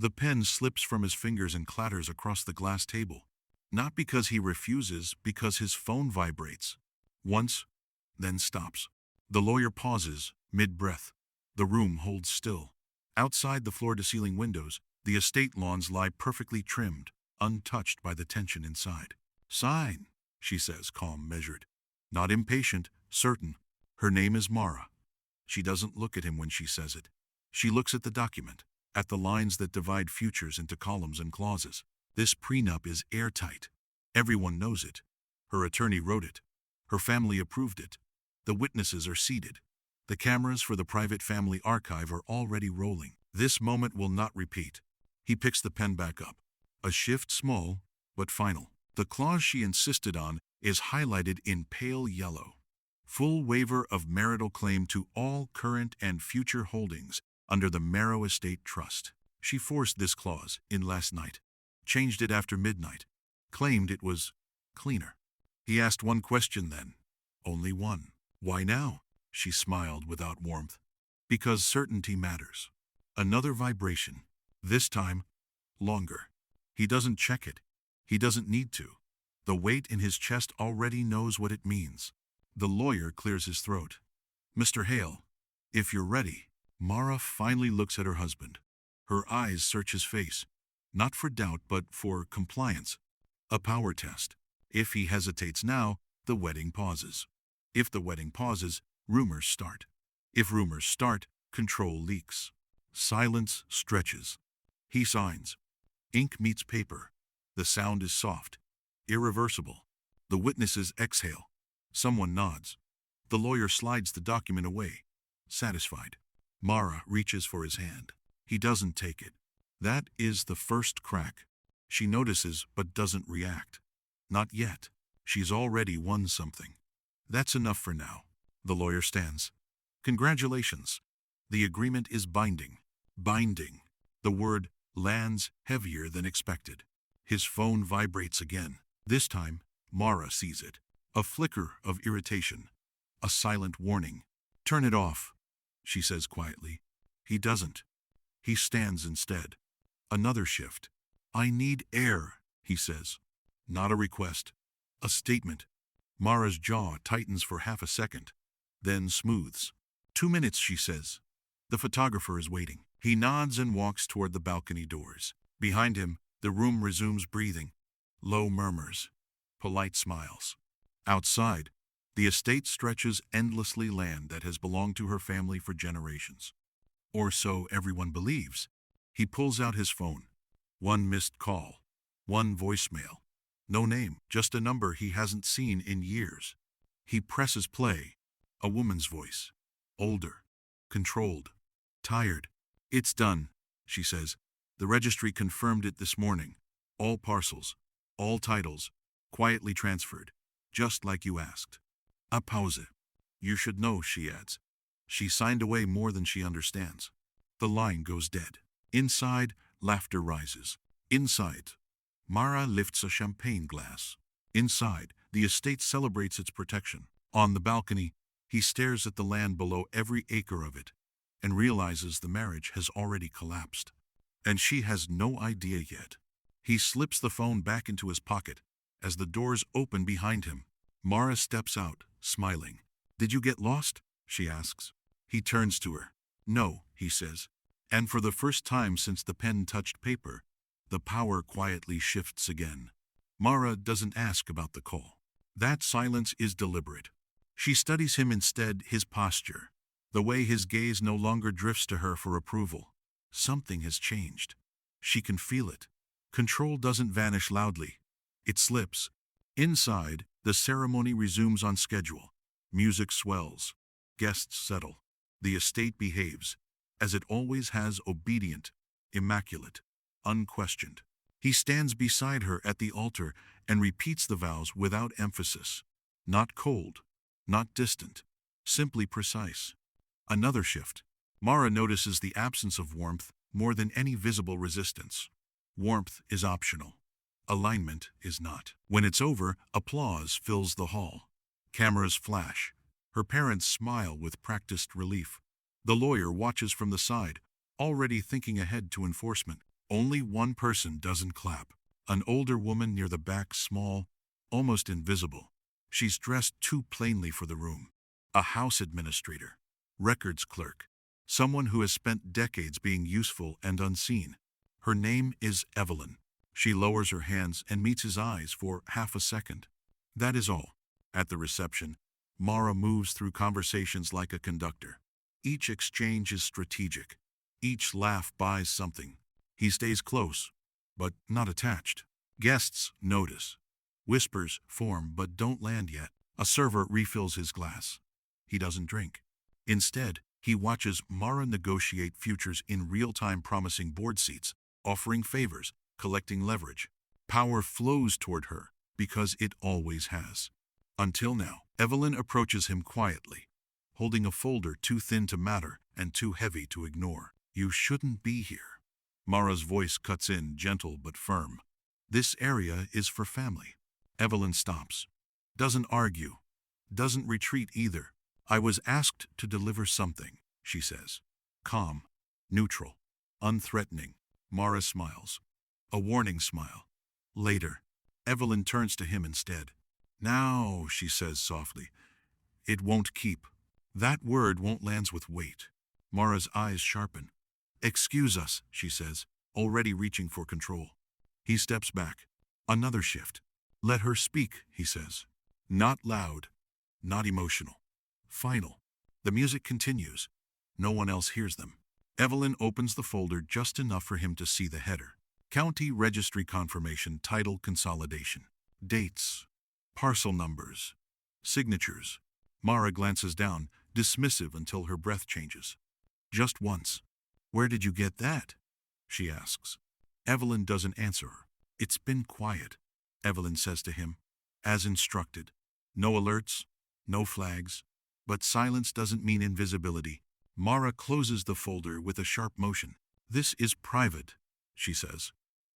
The pen slips from his fingers and clatters across the glass table. Not because he refuses, because his phone vibrates. Once, then stops. The lawyer pauses, mid-breath. The room holds still. Outside the floor-to-ceiling windows, the estate lawns lie perfectly trimmed, untouched by the tension inside. "Sign," she says, calm, measured. Not impatient, certain. Her name is Mara. She doesn't look at him when she says it. She looks at the document, at the lines that divide futures into columns and clauses. This prenup is airtight. Everyone knows it. Her attorney wrote it. Her family approved it. The witnesses are seated. The cameras for the private family archive are already rolling. This moment will not repeat. He picks the pen back up. A shift small, but final. The clause she insisted on is highlighted in pale yellow. Full waiver of marital claim to all current and future holdings under the Marrow Estate Trust. She forced this clause in last night. Changed it after midnight. Claimed it was cleaner. He asked one question then. Only one. "Why now?" She smiled without warmth. "Because certainty matters." Another vibration. This time, longer. He doesn't check it. He doesn't need to. The weight in his chest already knows what it means. The lawyer clears his throat. "Mr. Hale, if you're ready." Mara finally looks at her husband. Her eyes search his face. Not for doubt, but for compliance. A power test. If he hesitates now, the wedding pauses. If the wedding pauses, rumors start. If rumors start, control leaks. Silence stretches. He signs. Ink meets paper. The sound is soft, irreversible. The witnesses exhale. Someone nods. The lawyer slides the document away, satisfied. Mara reaches for his hand. He doesn't take it. That is the first crack. She notices but doesn't react. Not yet. She's already won something. "That's enough for now." The lawyer stands. "Congratulations. The agreement is binding." Binding. The word lands heavier than expected. His phone vibrates again. This time, Mara sees it. A flicker of irritation. A silent warning. "Turn it off," she says quietly. He doesn't. He stands instead. Another shift. "I need air," he says. Not a request. A statement. Mara's jaw tightens for half a second, then smooths. 2 minutes, she says. The photographer is waiting. He nods and walks toward the balcony doors. Behind him, the room resumes breathing. Low murmurs. Polite smiles. Outside, the estate stretches endlessly land that has belonged to her family for generations. Or so everyone believes. He pulls out his phone. One missed call. One voicemail. No name, just a number he hasn't seen in years. He presses play. A woman's voice. Older. Controlled. Tired. "It's done," she says. "The registry confirmed it this morning. All parcels. All titles. Quietly transferred. Just like you asked." A pause. "You should know," she adds. She signed away more than she understands. The line goes dead. Inside, laughter rises. Inside, Mara lifts a champagne glass. Inside, the estate celebrates its protection. On the balcony, he stares at the land below every acre of it, and realizes the marriage has already collapsed. And she has no idea yet. He slips the phone back into his pocket. As the doors open behind him, Mara steps out, smiling. "Did you get lost?" she asks. He turns to her. "No," he says. And for the first time since the pen touched paper, the power quietly shifts again. Mara doesn't ask about the call. That silence is deliberate. She studies him instead, his posture, the way his gaze no longer drifts to her for approval. Something has changed. She can feel it. Control doesn't vanish loudly. It slips. Inside, the ceremony resumes on schedule. Music swells. Guests settle. The estate behaves, as it always has, obedient, immaculate, unquestioned. He stands beside her at the altar and repeats the vows without emphasis. Not cold, not distant, simply precise. Another shift. Mara notices the absence of warmth more than any visible resistance. Warmth is optional. Alignment is not. When it's over, applause fills the hall. Cameras flash. Her parents smile with practiced relief. The lawyer watches from the side, already thinking ahead to enforcement. Only one person doesn't clap. An older woman near the back, small, almost invisible. She's dressed too plainly for the room. A house administrator. Records clerk. Someone who has spent decades being useful and unseen. Her name is Evelyn. She lowers her hands and meets his eyes for half a second. That is all. At the reception, Mara moves through conversations like a conductor. Each exchange is strategic. Each laugh buys something. He stays close, but not attached. Guests notice. Whispers form but don't land yet. A server refills his glass. He doesn't drink. Instead, he watches Mara negotiate futures in real time, promising board seats, offering favors, collecting leverage. Power flows toward her because it always has. Until now, Evelyn approaches him quietly, holding a folder too thin to matter and too heavy to ignore. You shouldn't be here. Mara's voice cuts in, gentle but firm. This area is for family. Evelyn stops. Doesn't argue. Doesn't retreat either. I was asked to deliver something, she says. Calm, neutral, unthreatening. Mara smiles. A warning smile. Later, Evelyn turns to him instead. Now, she says softly, it won't keep. That word won't land with weight. Mara's eyes sharpen. Excuse us, she says, already reaching for control. He steps back. Another shift. Let her speak, he says. Not loud, not emotional. Final. The music continues. No one else hears them. Evelyn opens the folder just enough for him to see the header. County Registry Confirmation, Title Consolidation. Dates. Parcel numbers. Signatures. Mara glances down, dismissive until her breath changes. Just once. Where did you get that? She asks. Evelyn doesn't answer her. It's been quiet, Evelyn says to him, as instructed. No alerts, no flags. But silence doesn't mean invisibility. Mara closes the folder with a sharp motion. This is private, she says.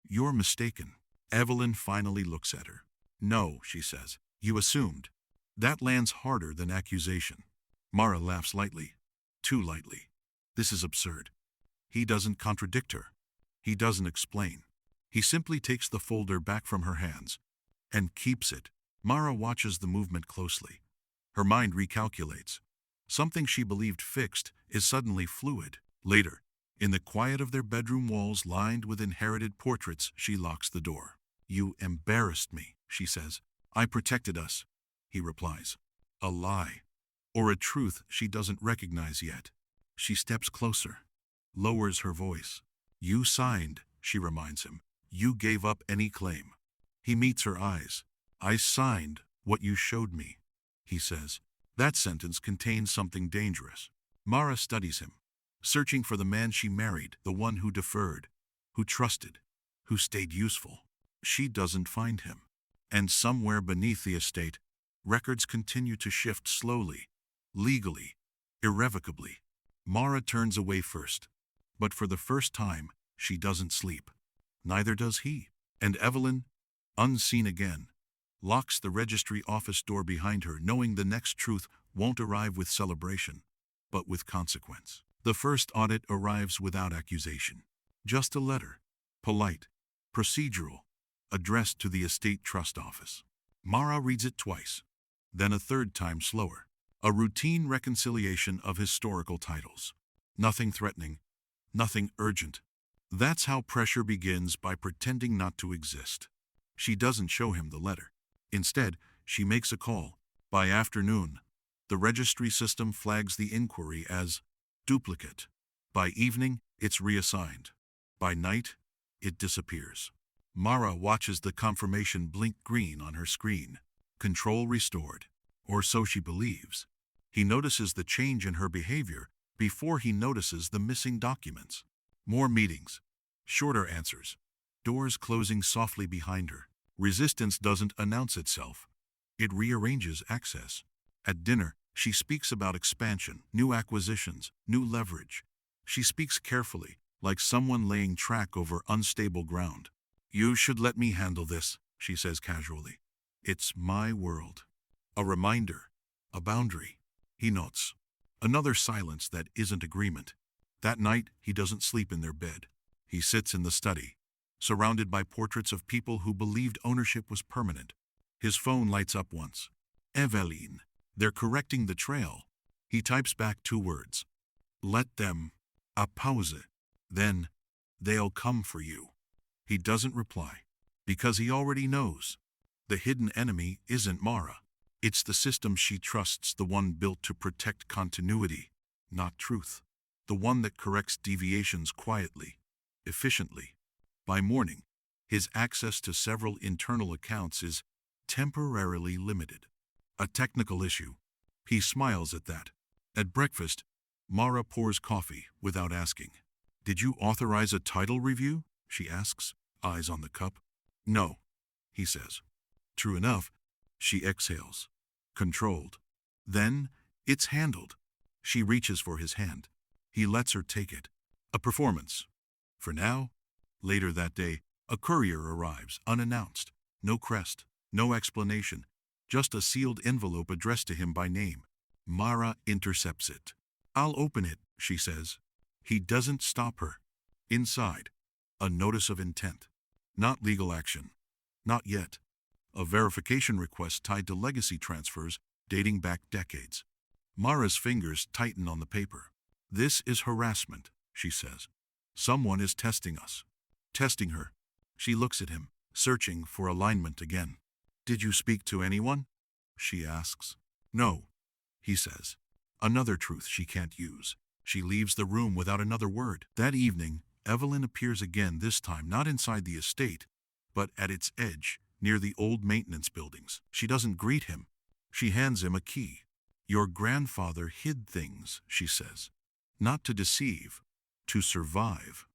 You're mistaken. Evelyn finally looks at her. No, she says. You assumed. That lands harder than accusation. Mara laughs lightly. Too lightly. This is absurd. He doesn't contradict her. He doesn't explain. He simply takes the folder back from her hands and keeps it. Mara watches the movement closely. Her mind recalculates. Something she believed fixed is suddenly fluid. Later, in the quiet of their bedroom walls lined with inherited portraits, she locks the door. You embarrassed me, she says. I protected us, he replies. A lie. Or a truth she doesn't recognize yet. She steps closer, lowers her voice. You signed, she reminds him. You gave up any claim. He meets her eyes. I signed what you showed me, he says. That sentence contains something dangerous. Mara studies him, searching for the man she married, the one who deferred, who trusted, who stayed useful. She doesn't find him. And somewhere beneath the estate, records continue to shift slowly, legally, irrevocably. Mara turns away first. But for the first time, she doesn't sleep. Neither does he. And Evelyn, unseen again, locks the registry office door behind her, knowing the next truth won't arrive with celebration, but with consequence. The first audit arrives without accusation. Just a letter, polite, procedural, addressed to the estate trust office. Mara reads it twice, then a third time slower. A routine reconciliation of historical titles. Nothing threatening, nothing urgent. That's how pressure begins, by pretending not to exist. She doesn't show him the letter. Instead, she makes a call. By afternoon, the registry system flags the inquiry as duplicate. By evening, it's reassigned. By night, it disappears. Mara watches the confirmation blink green on her screen. Control restored. Or so she believes. He notices the change in her behavior before he notices the missing documents. More meetings. Shorter answers. Doors closing softly behind her. Resistance doesn't announce itself. It rearranges access. At dinner, she speaks about expansion, new acquisitions, new leverage. She speaks carefully, like someone laying track over unstable ground. You should let me handle this, she says casually. It's my world. A reminder. A boundary. He nods. Another silence that isn't agreement. That night, he doesn't sleep in their bed. He sits in the study, surrounded by portraits of people who believed ownership was permanent. His phone lights up once. Eveline. They're correcting the trail. He types back 2 words. Let them. A pause. Then, they'll come for you. He doesn't reply. Because he already knows. The hidden enemy isn't Mara. It's the system she trusts, the one built to protect continuity, not truth. The one that corrects deviations quietly, efficiently. By morning, his access to several internal accounts is temporarily limited. A technical issue. He smiles at that. At breakfast, Mara pours coffee without asking. Did you authorize a title review? She asks, eyes on the cup. No, he says. True enough, she exhales. Controlled. Then, it's handled. She reaches for his hand. He lets her take it. A performance. For now. Later that day, a courier arrives, unannounced. No crest, no explanation. Just a sealed envelope addressed to him by name. Mara intercepts it. I'll open it, she says. He doesn't stop her. Inside, a notice of intent. Not legal action. Not yet. A verification request tied to legacy transfers dating back decades. Mara's fingers tighten on the paper. This is harassment, she says. Someone is testing us. Testing her. She looks at him, searching for alignment again. Did you speak to anyone? She asks. No, he says. Another truth she can't use. She leaves the room without another word. That evening, Eveline appears again, this time not inside the estate, but at its edge, near the old maintenance buildings. She doesn't greet him. She hands him a key. Your grandfather hid things, she says. Not to deceive, to survive.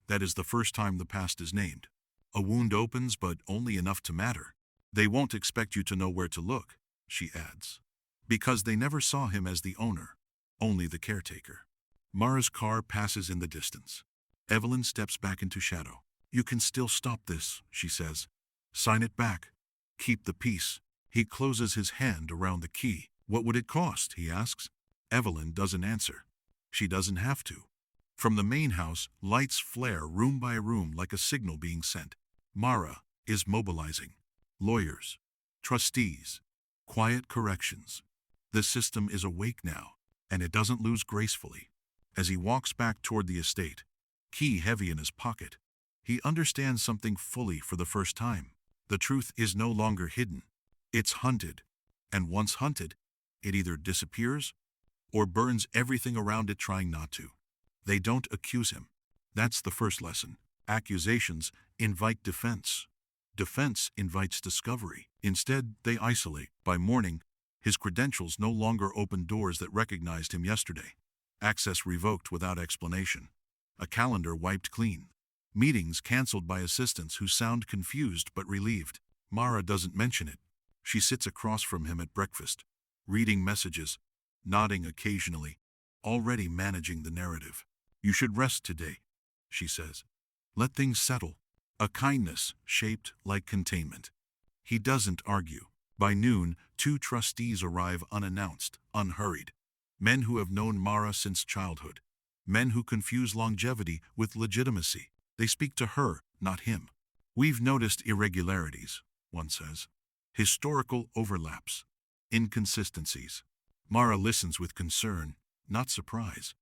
That is the first time the past is named. A wound opens, but only enough to matter. They won't expect you to know where to look, she adds. Because they never saw him as the owner, only the caretaker. Mara's car passes in the distance. Eveline steps back into shadow. You can still stop this, she says. Sign it back. Keep the peace. He closes his hand around the key. What would it cost, he asks. Eveline doesn't answer. She doesn't have to. From the main house, lights flare room by room like a signal being sent. Mara is mobilizing. Lawyers. Trustees. Quiet corrections. The system is awake now, and it doesn't lose gracefully. As he walks back toward the estate, key heavy in his pocket, he understands something fully for the first time. The truth is no longer hidden. It's hunted. And once hunted, it either disappears or burns everything around it trying not to. They don't accuse him. That's the first lesson. Accusations invite defense. Defense invites discovery. Instead, they isolate. By morning, his credentials no longer open doors that recognized him yesterday. Access revoked without explanation. A calendar wiped clean. Meetings canceled by assistants who sound confused but relieved. Mara doesn't mention it. She sits across from him at breakfast, reading messages, nodding occasionally, already managing the narrative. You should rest today, she says. Let things settle. A kindness shaped like containment. He doesn't argue. By noon, 2 trustees arrive unannounced, unhurried. Men who have known Mara since childhood. Men who confuse longevity with legitimacy. They speak to her, not him. We've noticed irregularities, one says. Historical overlaps. Inconsistencies. Mara listens with concern, not surprise.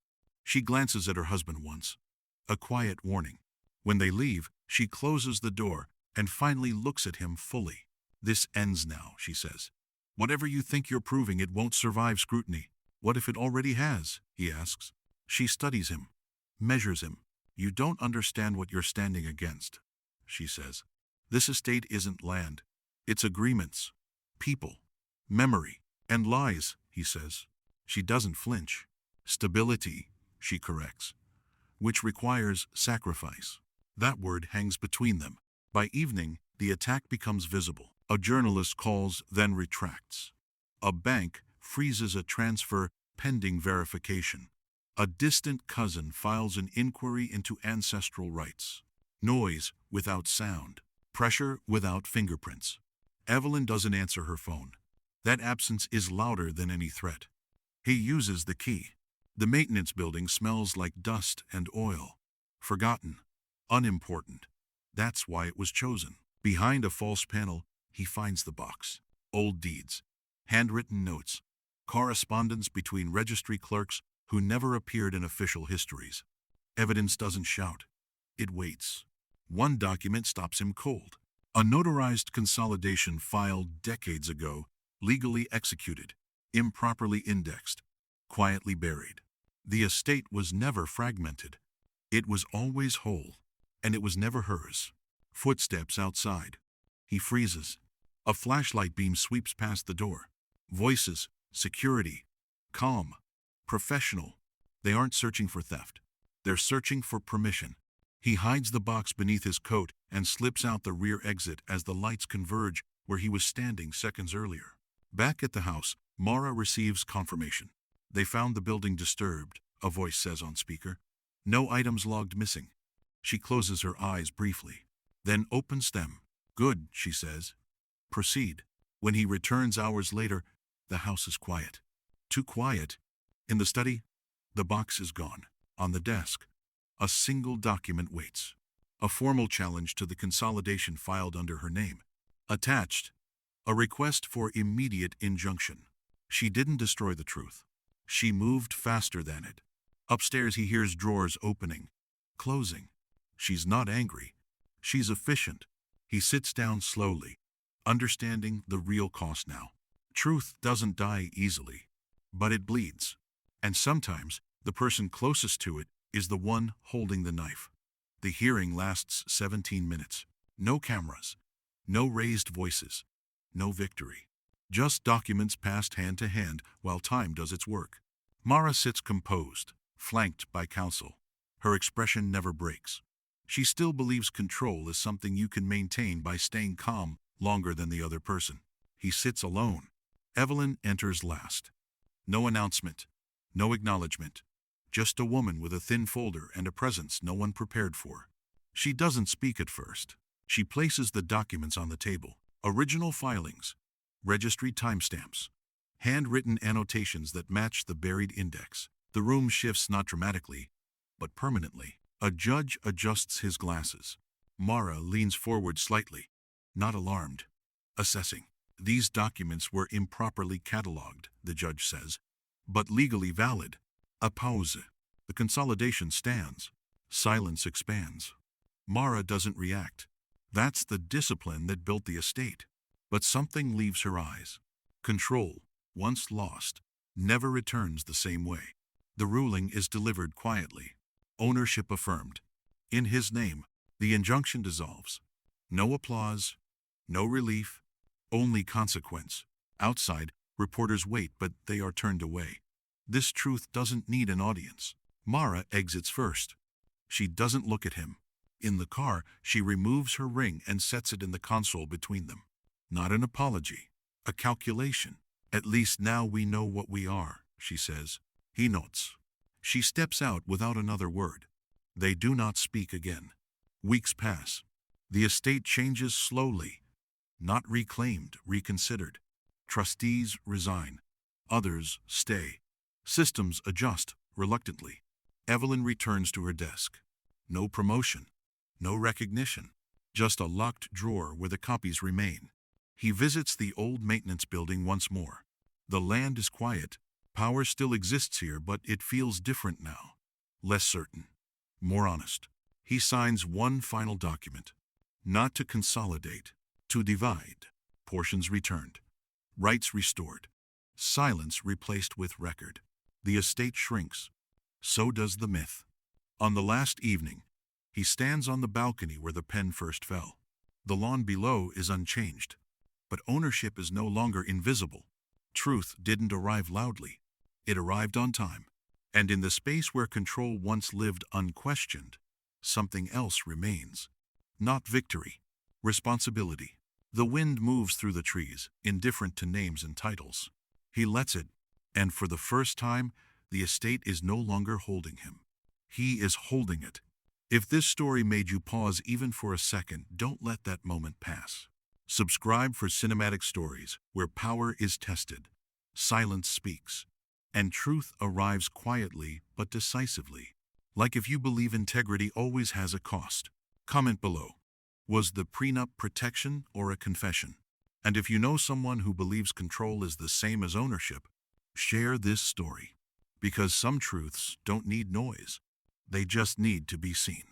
She glances at her husband once. A quiet warning. When they leave, she closes the door and finally looks at him fully. This ends now, she says. Whatever you think you're proving, it won't survive scrutiny. What if it already has? He asks. She studies him, measures him. You don't understand what you're standing against, she says. This estate isn't land. It's agreements, people, memory, and lies, he says. She doesn't flinch. Stability, she corrects, which requires sacrifice. That word hangs between them. By evening, the attack becomes visible. A journalist calls, then retracts. A bank freezes a transfer pending verification. A distant cousin files an inquiry into ancestral rights. Noise without sound. Pressure without fingerprints. Eveline doesn't answer her phone. That absence is louder than any threat. He uses the key. The maintenance building smells like dust and oil. Forgotten. Unimportant. That's why it was chosen. Behind a false panel, he finds the box. Old deeds, handwritten notes, correspondence between registry clerks who never appeared in official histories. Evidence doesn't shout. It waits. One document stops him cold. A notarized consolidation filed decades ago, legally executed, improperly indexed, quietly buried. The estate was never fragmented. It was always whole, and it was never hers. Footsteps outside. He freezes. A flashlight beam sweeps past the door. Voices, security, calm, professional. They aren't searching for theft. They're searching for permission. He hides the box beneath his coat and slips out the rear exit as the lights converge where he was standing seconds earlier. Back at the house, Mara receives confirmation. They found the building disturbed, a voice says on speaker. No items logged missing. She closes her eyes briefly, then opens them. Good, she says. Proceed. When he returns hours later, the house is quiet. Too quiet. In the study, the box is gone. On the desk, a single document waits. A formal challenge to the consolidation filed under her name. Attached, a request for immediate injunction. She didn't destroy the truth. She moved faster than it. Upstairs he hears drawers opening, closing. She's not angry. She's efficient. He sits down slowly, understanding the real cost now. Truth doesn't die easily, but it bleeds. And sometimes, the person closest to it is the one holding the knife. The hearing lasts 17 minutes. No cameras. No raised voices. No victory. Just documents passed hand to hand while time does its work. Mara sits composed, flanked by counsel. Her expression never breaks. She still believes control is something you can maintain by staying calm longer than the other person. He sits alone. Evelyn enters last. No announcement. No acknowledgement. Just a woman with a thin folder and a presence no one prepared for. She doesn't speak at first. She places the documents on the table. Original filings, registry timestamps, handwritten annotations that match the buried index. The room shifts not dramatically, but permanently. A judge adjusts his glasses. Mara leans forward slightly, not alarmed. Assessing. These documents were improperly catalogued, the judge says, but legally valid. A pause. The consolidation stands. Silence expands. Mara doesn't react. That's the discipline that built the estate. But something leaves her eyes. Control, once lost, never returns the same way. The ruling is delivered quietly. Ownership affirmed. In his name, the injunction dissolves. No applause, no relief, only consequence. Outside, reporters wait, but they are turned away. This truth doesn't need an audience. Mara exits first. She doesn't look at him. In the car, she removes her ring and sets it in the console between them. Not an apology, a calculation. At least now we know what we are, she says. He nods. She steps out without another word. They do not speak again. Weeks pass. The estate changes slowly. Not reclaimed, reconsidered. Trustees resign. Others stay. Systems adjust, reluctantly. Evelyn returns to her desk. No promotion. No recognition. Just a locked drawer where the copies remain. He visits the old maintenance building once more. The land is quiet. Power still exists here, but it feels different now. Less certain. More honest. He signs one final document. Not to consolidate. To divide. Portions returned. Rights restored. Silence replaced with record. The estate shrinks. So does the myth. On the last evening, he stands on the balcony where the pen first fell. The lawn below is unchanged. But ownership is no longer invisible. Truth didn't arrive loudly. It arrived on time. And in the space where control once lived unquestioned, something else remains. Not victory. Responsibility. The wind moves through the trees, indifferent to names and titles. He lets it, and for the first time, the estate is no longer holding him. He is holding it. If this story made you pause even for a second, don't let that moment pass. Subscribe for cinematic stories where power is tested, silence speaks, and truth arrives quietly but decisively. Like if you believe integrity always has a cost. Comment below. Was the prenup protection or a confession? And if you know someone who believes control is the same as ownership, share this story. Because some truths don't need noise. They just need to be seen.